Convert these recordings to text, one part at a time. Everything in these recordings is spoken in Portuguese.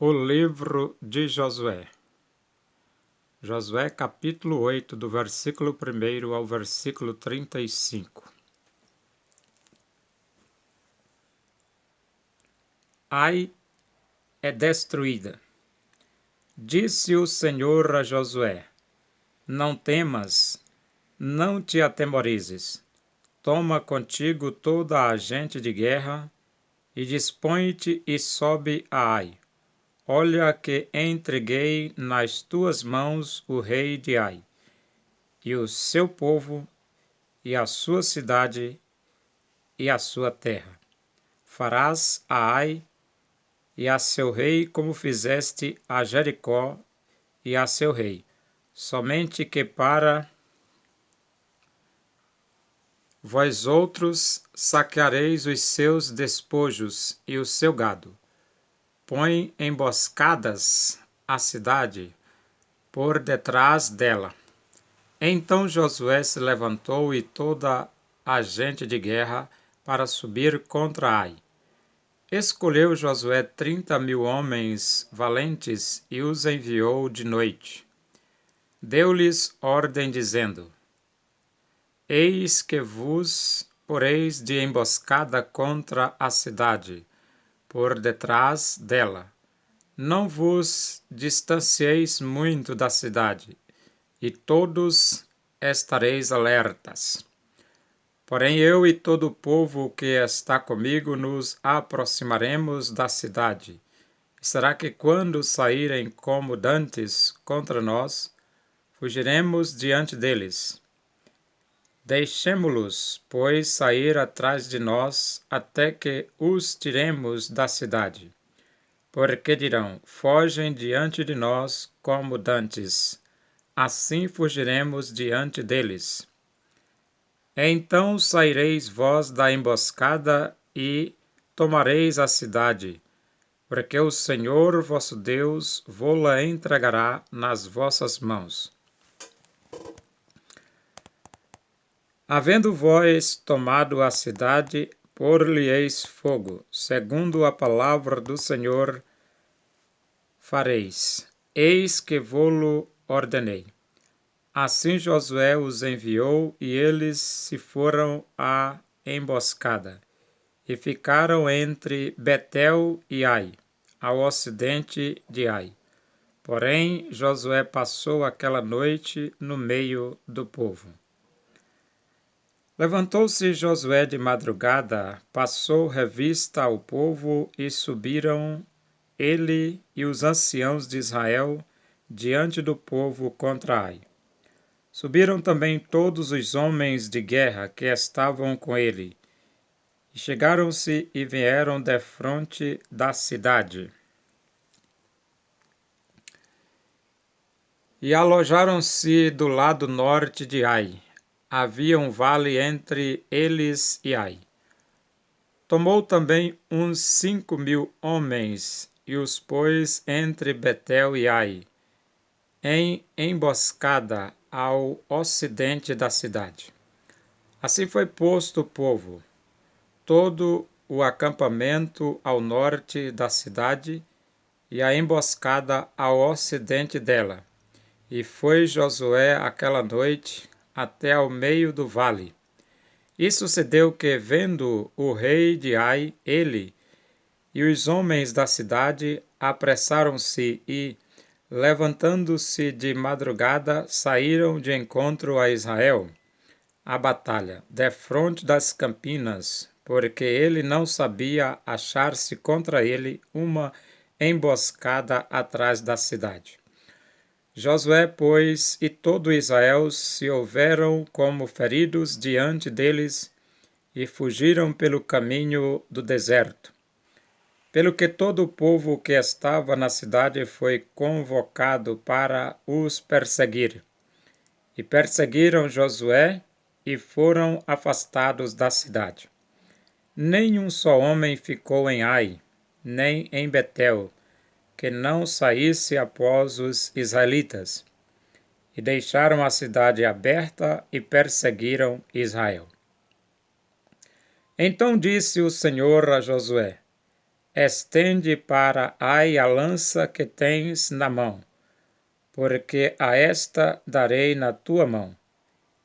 O livro de Josué. Josué capítulo 8, do versículo 1 ao versículo 35. Ai é destruída. Disse o Senhor a Josué: Não temas, não te atemorizes. Toma contigo toda a gente de guerra e dispõe-te e sobe a Ai. Olha que entreguei nas tuas mãos o rei de Ai, e o seu povo, e a sua cidade, e a sua terra. Farás a Ai e a seu rei como fizeste a Jericó e a seu rei, somente que para vós outros saqueareis os seus despojos e o seu gado. Põe emboscadas a cidade por detrás dela. Então Josué se levantou e toda a gente de guerra para subir contra Ai. Escolheu Josué 30.000 homens valentes e os enviou de noite. Deu-lhes ordem dizendo: Eis que vos poreis de emboscada contra a cidade, por detrás dela. Não vos distancieis muito da cidade, e todos estareis alertas. Porém eu e todo o povo que está comigo nos aproximaremos da cidade. E será que quando saírem como dantes contra nós, fugiremos diante deles? Deixemo-los, pois, sair atrás de nós até que os tiremos da cidade. Porque dirão: fogem diante de nós como dantes. Assim fugiremos diante deles. Então saireis vós da emboscada e tomareis a cidade, porque o Senhor vosso Deus vô-la entregará nas vossas mãos. Havendo vós tomado a cidade, pôr-lhe-eis fogo, segundo a palavra do Senhor fareis. Eis que vô-lo ordenei. Assim Josué os enviou, e eles se foram à emboscada, e ficaram entre Betel e Ai, ao ocidente de Ai. Porém, Josué passou aquela noite no meio do povo. Levantou-se Josué de madrugada, passou revista ao povo, e subiram ele e os anciãos de Israel diante do povo contra Ai. Subiram também todos os homens de guerra que estavam com ele, e chegaram-se e vieram defronte da cidade. E alojaram-se do lado norte de Ai. Havia um vale entre eles e Ai. Tomou também uns 5.000 homens e os pôs entre Betel e Ai, em emboscada ao ocidente da cidade. Assim foi posto o povo, todo o acampamento ao norte da cidade e a emboscada ao ocidente dela. E foi Josué aquela noite até ao meio do vale. E sucedeu que, vendo o rei de Ai, ele e os homens da cidade apressaram-se e, levantando-se de madrugada, saíram de encontro a Israel, a batalha, defronte das campinas, porque ele não sabia achar-se contra ele uma emboscada atrás da cidade. Josué, pois, e todo Israel se houveram como feridos diante deles e fugiram pelo caminho do deserto. Pelo que todo o povo que estava na cidade foi convocado para os perseguir. E perseguiram Josué e foram afastados da cidade. Nem um só homem ficou em Ai, nem em Betel, que não saísse após os israelitas, e deixaram a cidade aberta e perseguiram Israel. Então disse o Senhor a Josué: estende para Ai a lança que tens na mão, porque a esta darei na tua mão.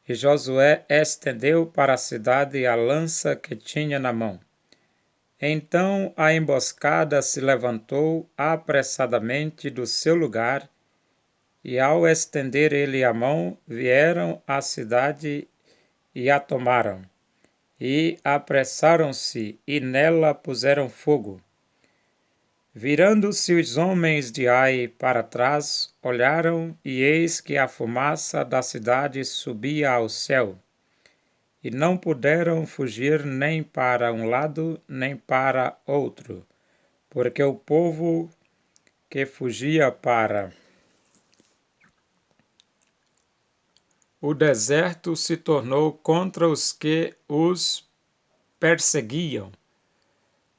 E Josué estendeu para a cidade a lança que tinha na mão. Então a emboscada se levantou apressadamente do seu lugar, e ao estender ele a mão, vieram à cidade e a tomaram, e apressaram-se e nela puseram fogo. Virando-se os homens de Ai para trás, olharam, e eis que a fumaça da cidade subia ao céu. E não puderam fugir nem para um lado, nem para outro, porque o povo que fugia para o deserto se tornou contra os que os perseguiam.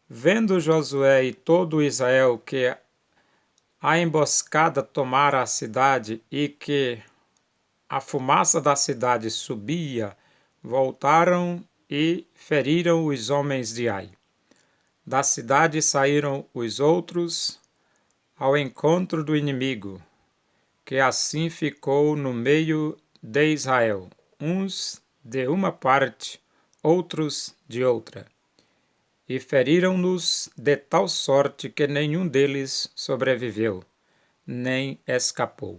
Vendo Josué e todo Israel que a emboscada tomara a cidade e que a fumaça da cidade subia, voltaram e feriram os homens de Ai. Da cidade saíram os outros ao encontro do inimigo, que assim ficou no meio de Israel, uns de uma parte, outros de outra. E feriram-nos de tal sorte que nenhum deles sobreviveu, nem escapou.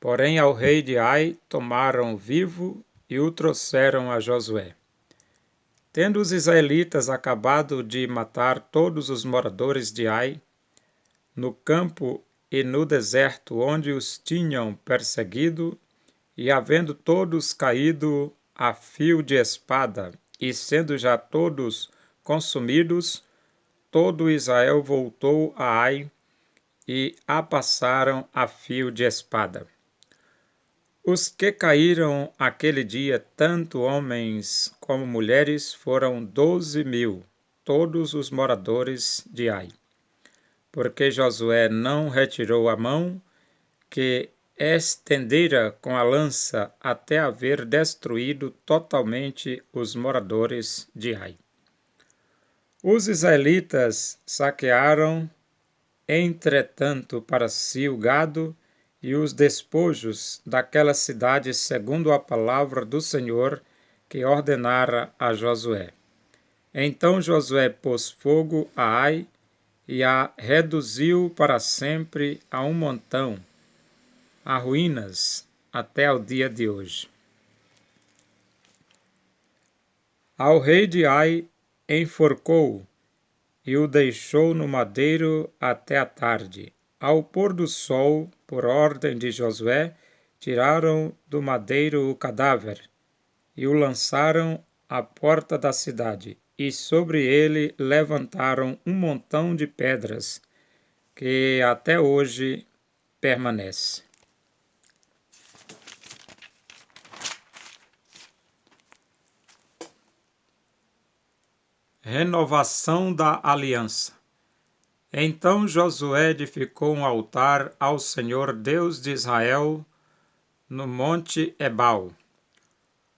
Porém ao rei de Ai tomaram vivo e o trouxeram a Josué. Tendo os israelitas acabado de matar todos os moradores de Ai, no campo e no deserto onde os tinham perseguido, e havendo todos caído a fio de espada, e sendo já todos consumidos, todo Israel voltou a Ai e a passaram a fio de espada. Os que caíram aquele dia, tanto homens como mulheres, foram 12.000, todos os moradores de Ai. Porque Josué não retirou a mão que estendera com a lança até haver destruído totalmente os moradores de Ai. Os israelitas saquearam, entretanto, para si o gado e os despojos daquela cidade, segundo a palavra do Senhor que ordenara a Josué. Então Josué pôs fogo a Ai e a reduziu para sempre a um montão, a ruínas, até ao dia de hoje. Ao rei de Ai enforcou e o deixou no madeiro até a tarde. Ao pôr do sol, por ordem de Josué, tiraram do madeiro o cadáver e o lançaram à porta da cidade, e sobre ele levantaram um montão de pedras, que até hoje permanece. Renovação da aliança. Então Josué edificou um altar ao Senhor Deus de Israel no monte Ebal,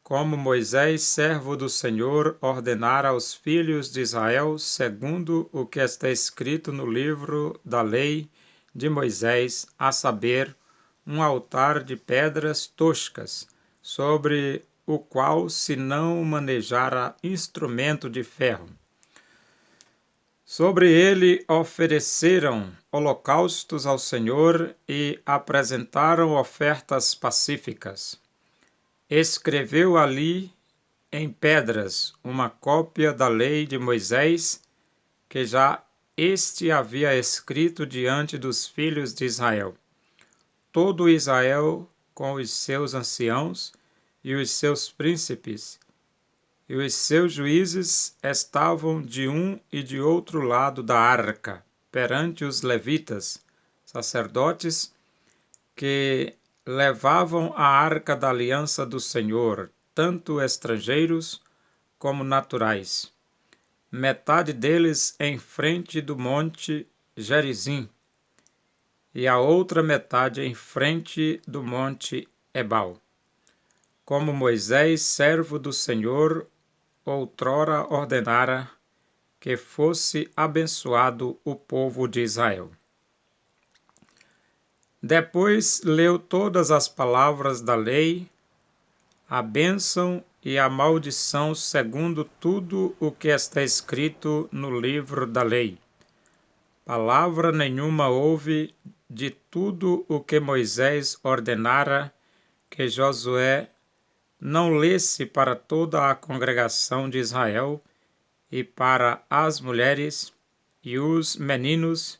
como Moisés, servo do Senhor, ordenara aos filhos de Israel, segundo o que está escrito no livro da lei de Moisés, a saber, um altar de pedras toscas, sobre o qual se não manejara instrumento de ferro. Sobre ele ofereceram holocaustos ao Senhor e apresentaram ofertas pacíficas. Escreveu ali em pedras uma cópia da lei de Moisés, que já este havia escrito diante dos filhos de Israel. Todo Israel, com os seus anciãos e os seus príncipes, e os seus juízes estavam de um e de outro lado da arca, perante os levitas, sacerdotes, que levavam a arca da aliança do Senhor, tanto estrangeiros como naturais. Metade deles em frente do monte Gerizim, e a outra metade em frente do monte Ebal. Como Moisés, servo do Senhor, outrora ordenara, que fosse abençoado o povo de Israel. Depois leu todas as palavras da lei, a bênção e a maldição segundo tudo o que está escrito no livro da lei. Palavra nenhuma houve de tudo o que Moisés ordenara que Josué não lesse para toda a congregação de Israel e para as mulheres e os meninos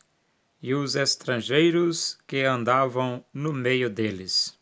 e os estrangeiros que andavam no meio deles.